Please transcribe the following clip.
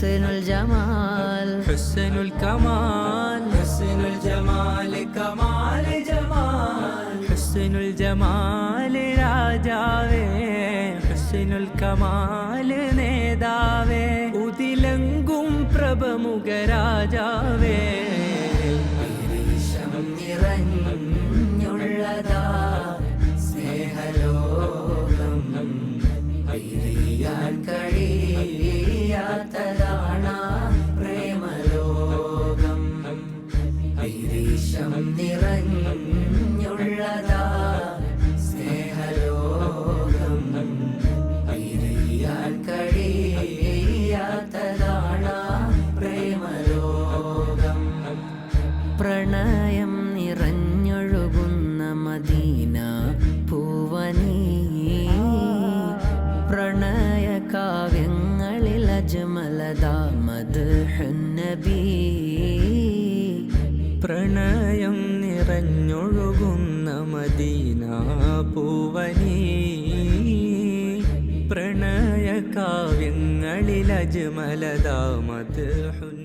ഹുസ്നുൽ ജമാൽ ഹുസ്നുൽ കമാൽ ഹുസ്നുൽ ജമാൽ കമാൽ ജമാൽ ഹുസ്നുൽ ജമാൽ രാജാവേ ഹുസ്നുൽ കമാൽ നേതാവേ ഉതിലങ്കും പ്രഭമുഖ രാജാവേ നിറഞ്ഞുള്ളതാ സ്നേഹലോകം പിരിയാൻ കഴിയാത്തതാണ് പ്രേമലോകം വിരീശം നിറഞ്ഞുള്ളതാ സ്നേഹലോകം പിരിയാൻ കഴിയാത്തതാണ് പ്രേമലോകം പ്രണയം നിറഞ്ഞൊഴുകുന്ന മദീന പൂവനീ പ്രണയ കാവ്യങ്ങളിൽ അജ്മലദാ മദ്ഹുൻ നബി പ്രണയം നിറഞ്ഞൊഴുകുന്ന മദീന പൂവനീ പ്രണയ കാവ്യങ്ങളിൽ അജ്മലദാ മദ്ഹുൻ